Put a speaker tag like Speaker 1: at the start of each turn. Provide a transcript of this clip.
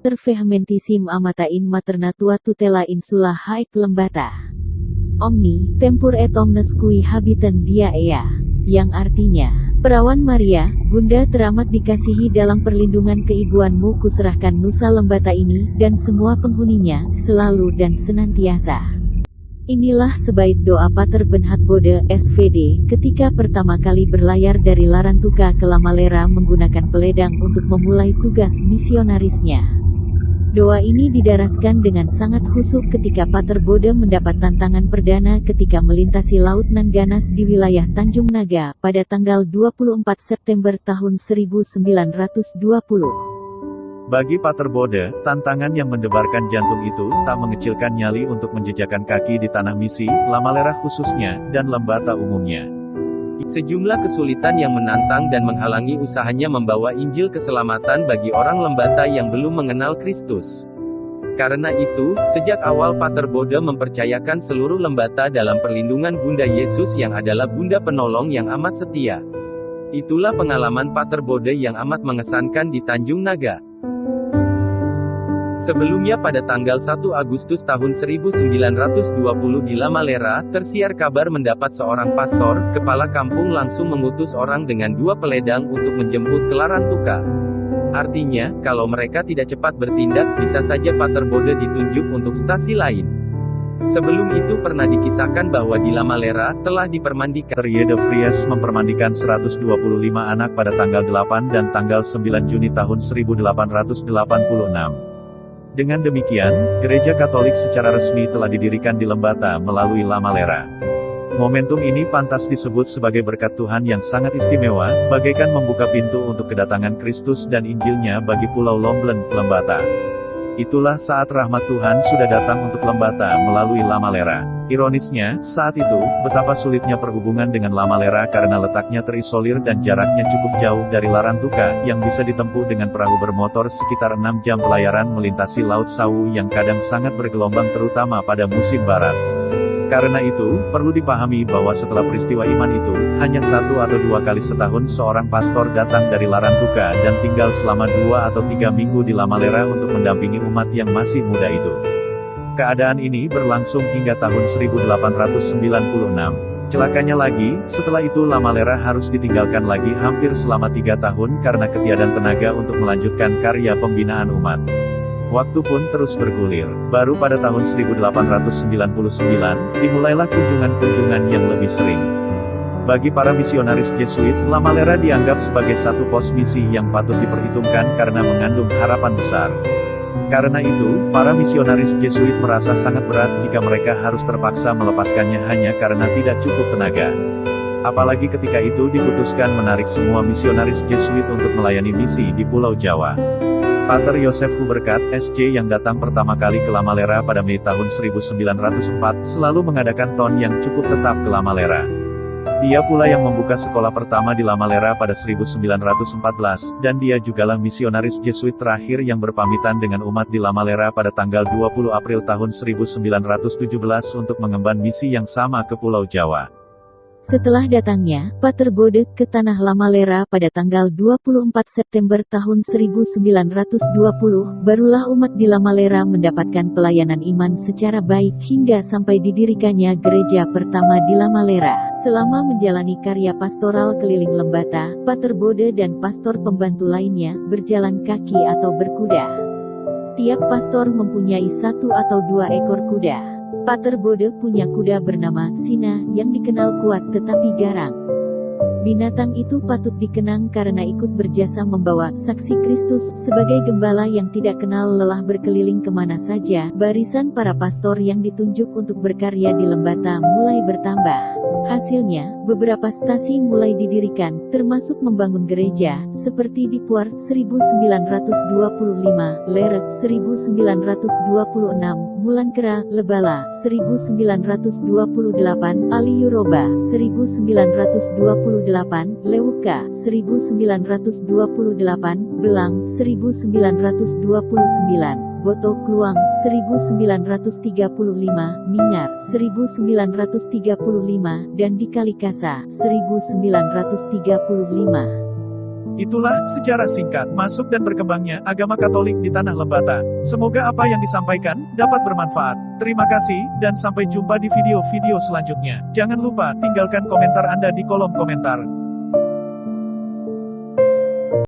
Speaker 1: Pater Vehementissim amata in maternatua tutela insula haec lembata. Omni, tempur et omnes cui habitant dia ea. Yang artinya, Perawan Maria, Bunda teramat dikasihi dalam perlindungan keibuanmu kuserahkan Nusa Lembata ini, dan semua penghuninya, selalu dan senantiasa. Inilah sebaik doa Pater Bernhard Bode, SVD, ketika pertama kali berlayar dari Larantuka ke Lamalera menggunakan peledang untuk memulai tugas misionarisnya. Doa ini didaraskan dengan sangat khusyuk ketika Pater Bode mendapat tantangan perdana ketika melintasi Laut Nanganas di wilayah Tanjung Naga, pada tanggal 24 September tahun 1920.
Speaker 2: Bagi Pater Bode, tantangan yang mendebarkan jantung itu, tak mengecilkan nyali untuk menjejakkan kaki di tanah misi, Lamalera khususnya, dan Lembata umumnya.
Speaker 3: Sejumlah kesulitan yang menantang dan menghalangi usahanya membawa Injil keselamatan bagi orang Lembata yang belum mengenal Kristus. Karena itu, sejak awal Pater Bode mempercayakan seluruh Lembata dalam perlindungan Bunda Yesus yang adalah Bunda Penolong yang amat setia. Itulah pengalaman Pater Bode yang amat mengesankan di Tanjung Naga. Sebelumnya pada tanggal 1 Agustus tahun 1920 di Lamalera, tersiar kabar mendapat seorang pastor, kepala kampung langsung mengutus orang dengan 2 peledang untuk menjemput ke Larantuka. Artinya, kalau mereka tidak cepat bertindak, bisa saja Pater Bode ditunjuk untuk stasi lain. Sebelum itu pernah dikisahkan bahwa di Lamalera, telah dipermandikan.
Speaker 2: Pater de Vries mempermandikan 125 anak pada tanggal 8 dan tanggal 9 Juni tahun 1886. Dengan demikian, Gereja Katolik secara resmi telah didirikan di Lembata melalui Lamalera. Momentum ini pantas disebut sebagai berkat Tuhan yang sangat istimewa, bagaikan membuka pintu untuk kedatangan Kristus dan Injilnya bagi Pulau Lomblen, Lembata. Itulah saat rahmat Tuhan sudah datang untuk Lembata melalui Lamalera. Ironisnya, saat itu, betapa sulitnya perhubungan dengan Lamalera karena letaknya terisolir dan jaraknya cukup jauh dari Larantuka, yang bisa ditempuh dengan perahu bermotor sekitar 6 jam pelayaran melintasi Laut Sawu yang kadang sangat bergelombang terutama pada musim barat. Karena itu, perlu dipahami bahwa setelah peristiwa iman itu, hanya 1 atau 2 kali setahun seorang pastor datang dari Larantuka dan tinggal selama 2 atau 3 minggu di Lamalera untuk mendampingi umat yang masih muda itu. Keadaan ini berlangsung hingga tahun 1896. Celakanya lagi, setelah itu Lamalera harus ditinggalkan lagi hampir selama 3 tahun karena ketiadaan tenaga untuk melanjutkan karya pembinaan umat. Waktu pun terus bergulir. Baru pada tahun 1899, dimulailah kunjungan-kunjungan yang lebih sering. Bagi para misionaris Jesuit, Lamalera dianggap sebagai satu pos misi yang patut diperhitungkan karena mengandung harapan besar. Karena itu, para misionaris Jesuit merasa sangat berat jika mereka harus terpaksa melepaskannya hanya karena tidak cukup tenaga. Apalagi ketika itu diputuskan menarik semua misionaris Jesuit untuk melayani misi di Pulau Jawa. Pater Joseph Huberkat, SJ yang datang pertama kali ke Lamalera pada Mei tahun 1904, selalu mengadakan ton yang cukup tetap ke Lamalera. Dia pula yang membuka sekolah pertama di Lamalera pada 1914, dan dia jugalah misionaris Jesuit terakhir yang berpamitan dengan umat di Lamalera pada tanggal 20 April tahun 1917 untuk mengemban misi yang sama ke Pulau Jawa.
Speaker 1: Setelah datangnya Pater Bode ke tanah Lamalera pada tanggal 24 September tahun 1920, barulah umat di Lamalera mendapatkan pelayanan iman secara baik hingga sampai didirikannya gereja pertama di Lamalera. Selama menjalani karya pastoral keliling Lembata, Pater Bode dan pastor pembantu lainnya berjalan kaki atau berkuda. Tiap pastor mempunyai 1 atau 2 ekor kuda. Pater Bode punya kuda bernama Sina yang dikenal kuat tetapi garang. Binatang itu patut dikenang karena ikut berjasa membawa saksi Kristus sebagai gembala yang tidak kenal lelah berkeliling kemana saja. Barisan para pastor yang ditunjuk untuk berkarya di Lembata mulai bertambah. Hasilnya, beberapa stasi mulai didirikan, termasuk membangun gereja, seperti di Puar 1925, Lerek 1926, Mulankera, Lebala 1928, Aliyuroba 1928, Lewuka 1928, Belang 1929, Boto Kluang 1935, Mingar 1935, dan di Kalikasa 1935.
Speaker 2: Itulah sejarah singkat masuk dan berkembangnya agama Katolik di Tanah Lembata. Semoga apa yang disampaikan dapat bermanfaat. Terima kasih, dan sampai jumpa di video-video selanjutnya. Jangan lupa tinggalkan komentar Anda di kolom komentar.